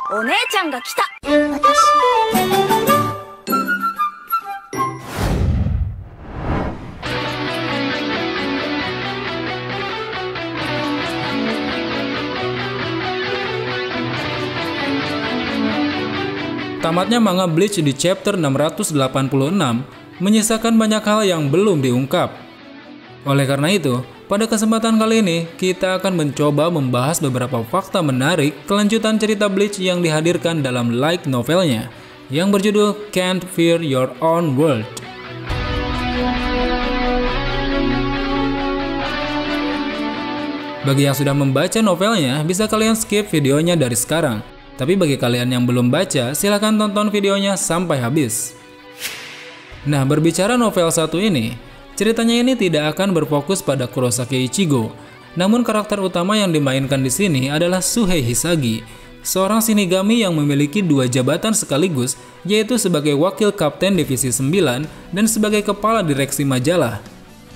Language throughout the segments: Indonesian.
お姉ちゃんが来た。Tamatnya manga Bleach di chapter 686 menyisakan banyak hal yang belum diungkap. Oleh karena itu, pada kesempatan kali ini kita akan mencoba membahas beberapa fakta menarik kelanjutan cerita Bleach yang dihadirkan dalam light novelnya yang berjudul Can't Fear Your Own World. Bagi yang sudah membaca novelnya, bisa kalian skip videonya dari sekarang. Tapi bagi kalian yang belum baca, silahkan tonton videonya sampai habis. Nah, berbicara novel satu ini, ceritanya ini tidak akan berfokus pada Kurosaki Ichigo. Namun karakter utama yang dimainkan di sini adalah Shuhei Hisagi, seorang shinigami yang memiliki dua jabatan sekaligus, yaitu sebagai wakil kapten divisi 9 dan sebagai kepala direksi majalah.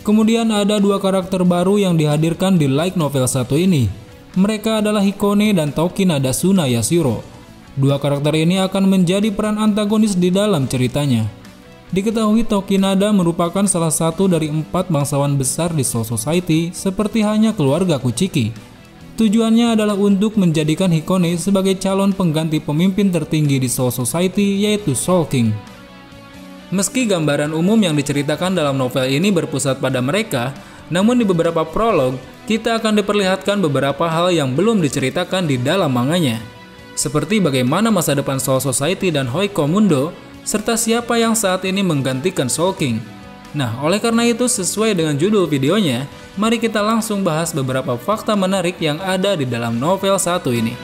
Kemudian ada dua karakter baru yang dihadirkan di light novel satu ini. Mereka adalah Hikone dan Tokinada Suna Yashiro. Dua karakter ini akan menjadi peran antagonis di dalam ceritanya. Diketahui Tokinada merupakan salah satu dari 4 bangsawan besar di Soul Society seperti hanya keluarga Kuchiki. Tujuannya adalah untuk menjadikan Hikone sebagai calon pengganti pemimpin tertinggi di Soul Society, yaitu Soul King. Meski gambaran umum yang diceritakan dalam novel ini berpusat pada mereka, namun di beberapa prolog, kita akan diperlihatkan beberapa hal yang belum diceritakan di dalam manganya. Seperti bagaimana masa depan Soul Society dan Hoiko Mundo, serta siapa yang saat ini menggantikan Soul King. Nah, oleh karena itu sesuai dengan judul videonya, mari kita langsung bahas beberapa fakta menarik yang ada di dalam novel satu ini.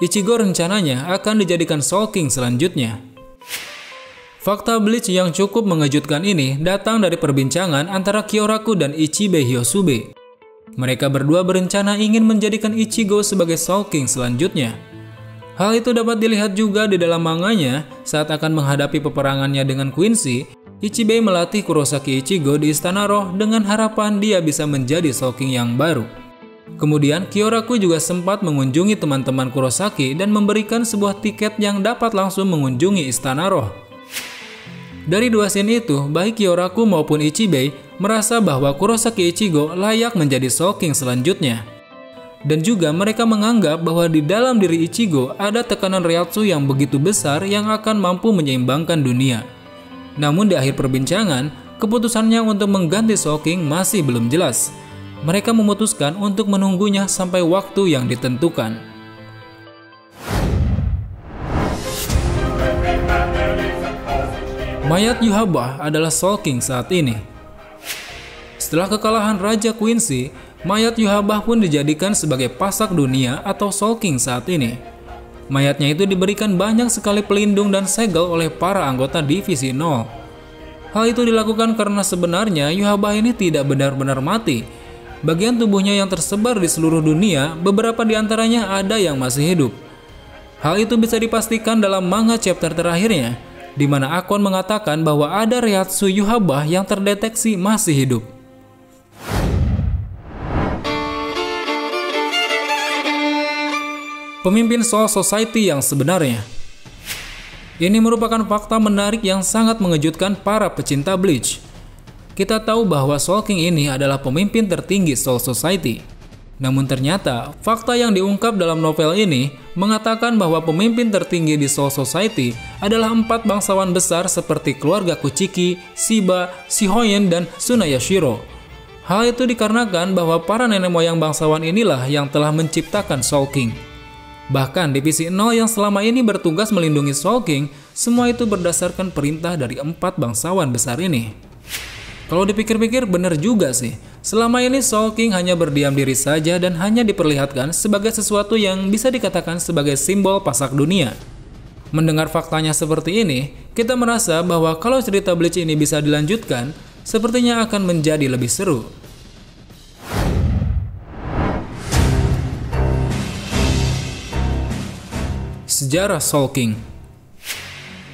Ichigo rencananya akan dijadikan Soul King selanjutnya. Fakta Bleach yang cukup mengejutkan ini datang dari perbincangan antara Kyoraku dan Ichibei Hyosube. Mereka berdua berencana ingin menjadikan Ichigo sebagai Soul King selanjutnya. Hal itu dapat dilihat juga di dalam manganya saat akan menghadapi peperangannya dengan Quincy. Ichibei melatih Kurosaki Ichigo di Istana Roh dengan harapan dia bisa menjadi Soul King yang baru. Kemudian Kyoraku juga sempat mengunjungi teman-teman Kurosaki dan memberikan sebuah tiket yang dapat langsung mengunjungi Istana Roh. Dari dua scene itu, baik Kyoraku maupun Ichibei merasa bahwa Kurosaki Ichigo layak menjadi Soul King selanjutnya. Dan juga mereka menganggap bahwa di dalam diri Ichigo ada tekanan Reiatsu yang begitu besar yang akan mampu menyeimbangkan dunia. Namun di akhir perbincangan, keputusannya untuk mengganti Soul King masih belum jelas. Mereka memutuskan untuk menunggunya sampai waktu yang ditentukan. Mayat Yhwach adalah Soul King saat ini. Setelah kekalahan Raja Quincy, mayat Yhwach pun dijadikan sebagai pasak dunia atau Soul King saat ini. Mayatnya itu diberikan banyak sekali pelindung dan segel oleh para anggota Divisi 0. Hal itu dilakukan karena sebenarnya Yhwach ini tidak benar-benar mati. Bagian tubuhnya yang tersebar di seluruh dunia, beberapa di antaranya ada yang masih hidup. Hal itu bisa dipastikan dalam manga chapter terakhirnya, di mana Akon mengatakan bahwa ada Reiatsu Yhwach yang terdeteksi masih hidup. Pemimpin Soul Society yang sebenarnya. Ini merupakan fakta menarik yang sangat mengejutkan para pecinta Bleach. Kita tahu bahwa Soul King ini adalah pemimpin tertinggi Soul Society. Namun ternyata, fakta yang diungkap dalam novel ini mengatakan bahwa pemimpin tertinggi di Soul Society adalah 4 bangsawan besar seperti keluarga Kuchiki, Shiba, Shihoyen, dan Suna Yashiro. Hal itu dikarenakan bahwa para nenek moyang bangsawan inilah yang telah menciptakan Soul King. Bahkan Divisi 0 yang selama ini bertugas melindungi Soul King, semua itu berdasarkan perintah dari 4 bangsawan besar ini. Kalau dipikir-pikir benar juga sih, selama ini Soul King hanya berdiam diri saja dan hanya diperlihatkan sebagai sesuatu yang bisa dikatakan sebagai simbol pasak dunia. Mendengar faktanya seperti ini, kita merasa bahwa kalau cerita Bleach ini bisa dilanjutkan, sepertinya akan menjadi lebih seru. Sejarah Soul King.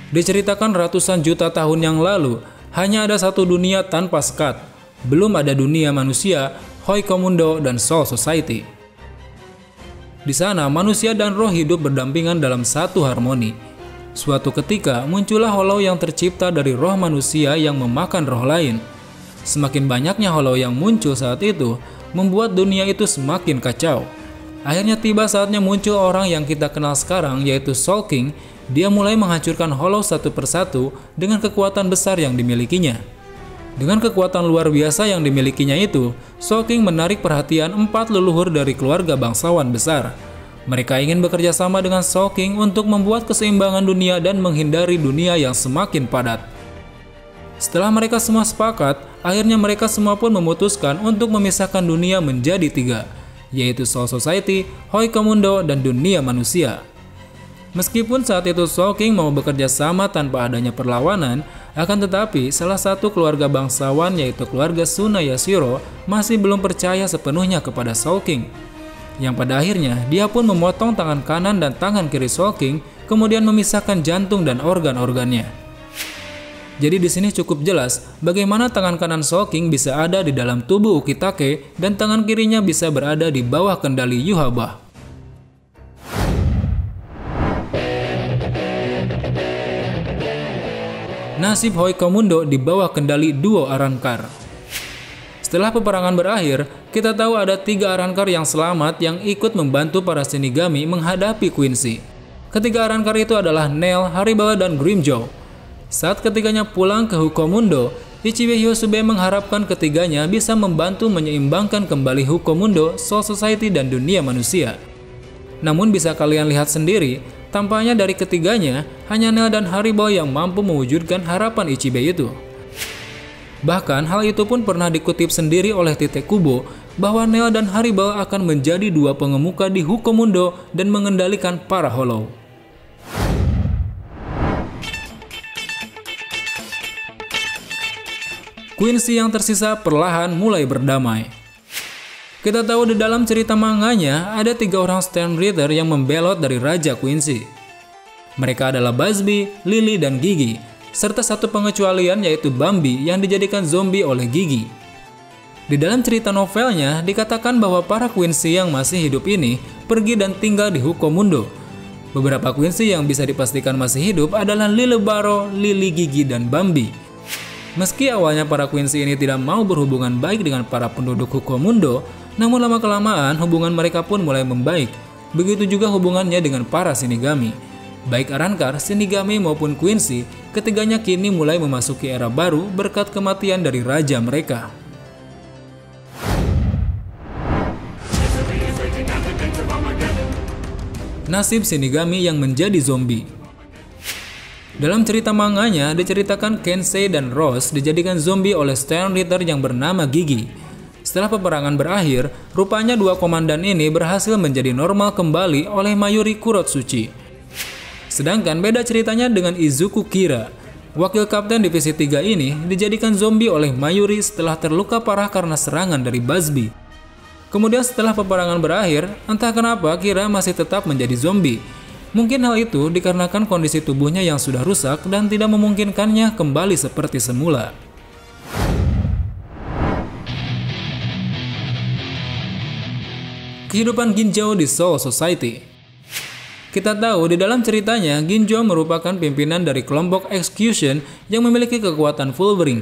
Diceritakan ratusan juta tahun yang lalu, hanya ada satu dunia tanpa sekat. belum ada dunia manusia, Hoikomundo, dan Soul Society. Di sana, manusia dan roh hidup berdampingan dalam satu harmoni. Suatu ketika, muncullah Hollow yang tercipta dari roh manusia yang memakan roh lain. Semakin banyaknya Hollow yang muncul saat itu, membuat dunia itu semakin kacau. Akhirnya tiba saatnya muncul orang yang kita kenal sekarang, yaitu Soul King. Dia mulai menghancurkan Hollow satu persatu dengan kekuatan besar yang dimilikinya. Dengan kekuatan luar biasa yang dimilikinya itu, Soul King menarik perhatian 4 leluhur dari keluarga bangsawan besar. Mereka ingin bekerja sama dengan Soul King untuk membuat keseimbangan dunia dan menghindari dunia yang semakin padat. Setelah mereka semua sepakat, akhirnya mereka semua pun memutuskan untuk memisahkan dunia menjadi 3, yaitu Soul Society, Hoikomundo, dan dunia manusia. Meskipun saat itu Soul King mau bekerja sama tanpa adanya perlawanan, akan tetapi salah satu keluarga bangsawan yaitu keluarga Suna Yashiro masih belum percaya sepenuhnya kepada Soul King. Yang pada akhirnya dia pun memotong tangan kanan dan tangan kiri Soul King, kemudian memisahkan jantung dan organ-organnya. Jadi di sini cukup jelas bagaimana tangan kanan Soul King bisa ada di dalam tubuh Ukitake dan tangan kirinya bisa berada di bawah kendali Yhwach. Nasib Hoikomundo di bawah kendali duo Arrancar. Setelah peperangan berakhir, kita tahu ada 3 Arrancar yang selamat yang ikut membantu para Shinigami menghadapi Quincy. Ketiga Arrancar itu adalah Neil, Haribal, dan Grimmjow. Saat ketiganya pulang ke Hukomundo, Ichibe Hyosube mengharapkan ketiganya bisa membantu menyeimbangkan kembali Hukomundo, Soul Society, dan dunia manusia. Namun bisa kalian lihat sendiri, tampaknya dari ketiganya, hanya Neil dan Haribal yang mampu mewujudkan harapan Ichibe itu. Bahkan hal itu pun pernah dikutip sendiri oleh Tite Kubo, bahwa Neil dan Haribal akan menjadi 2 pengemuka di Hukomundo dan mengendalikan para Hollow. Quincy yang tersisa perlahan mulai berdamai. Kita tahu di dalam cerita manganya ada 3 orang Stern Ritter yang membelot dari Raja Quincy. Mereka adalah Busby, Lily, dan Gigi, serta satu pengecualian yaitu Bambi yang dijadikan zombie oleh Gigi. Di dalam cerita novelnya dikatakan bahwa para Quincy yang masih hidup ini pergi dan tinggal di Hukomundo. Beberapa Quincy yang bisa dipastikan masih hidup adalah Lilebaro, Lily, Gigi, dan Bambi. Meski awalnya para Quincy ini tidak mau berhubungan baik dengan para penduduk Hukomundo, namun lama-kelamaan hubungan mereka pun mulai membaik. Begitu juga hubungannya dengan para Shinigami. Baik Arrancar, Shinigami maupun Quincy, ketiganya kini mulai memasuki era baru berkat kematian dari raja mereka. Nasib Shinigami yang menjadi zombie. Dalam cerita manganya diceritakan Kensei dan Rose dijadikan zombie oleh Stern Ritter yang bernama Gigi. Setelah peperangan berakhir, rupanya 2 komandan ini berhasil menjadi normal kembali oleh Mayuri Kurotsuchi. Sedangkan beda ceritanya dengan Izuku Kira. Wakil kapten divisi 3 ini dijadikan zombie oleh Mayuri setelah terluka parah karena serangan dari Busby. Kemudian setelah peperangan berakhir, entah kenapa Kira masih tetap menjadi zombie. Mungkin hal itu dikarenakan kondisi tubuhnya yang sudah rusak dan tidak memungkinkannya kembali seperti semula. Kehidupan Ginjo di Soul Society. Kita tahu di dalam ceritanya Ginjo merupakan pimpinan dari kelompok Execution yang memiliki kekuatan Wolverine.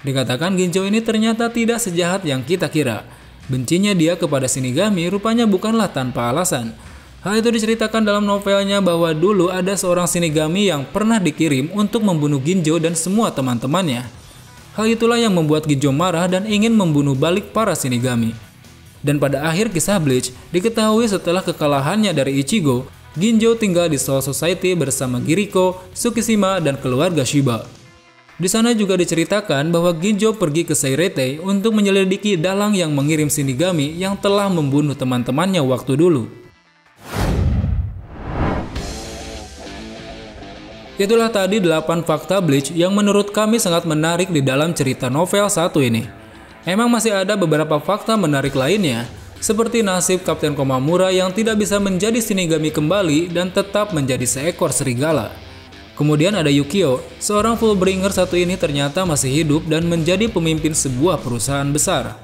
Dikatakan Ginjo ini ternyata tidak sejahat yang kita kira. Bencinya dia kepada Shinigami rupanya bukanlah tanpa alasan. Hal itu diceritakan dalam novelnya bahwa dulu ada seorang Shinigami yang pernah dikirim untuk membunuh Ginjo dan semua teman-temannya. Hal itulah yang membuat Ginjo marah dan ingin membunuh balik para Shinigami. Dan pada akhir kisah Bleach, diketahui setelah kekalahannya dari Ichigo, Ginjo tinggal di Soul Society bersama Giriko, Tsukishima, dan keluarga Shiba. Di sana juga diceritakan bahwa Ginjo pergi ke Seirete untuk menyelidiki dalang yang mengirim Shinigami yang telah membunuh teman-temannya waktu dulu. Itulah tadi 8 fakta Bleach yang menurut kami sangat menarik di dalam cerita novel 1 ini. Emang masih ada beberapa fakta menarik lainnya, seperti nasib Kapten Komamura yang tidak bisa menjadi Shinigami kembali dan tetap menjadi seekor serigala. Kemudian ada Yukio, seorang Fullbringer satu ini ternyata masih hidup dan menjadi pemimpin sebuah perusahaan besar.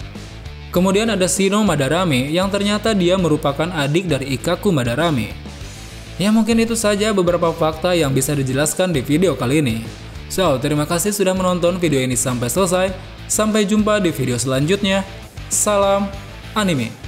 Kemudian ada Shino Madarame yang ternyata dia merupakan adik dari Ikkaku Madarame. Ya mungkin itu saja beberapa fakta yang bisa dijelaskan di video kali ini. So, terima kasih sudah menonton video ini sampai selesai. Sampai jumpa di video selanjutnya. Salam anime.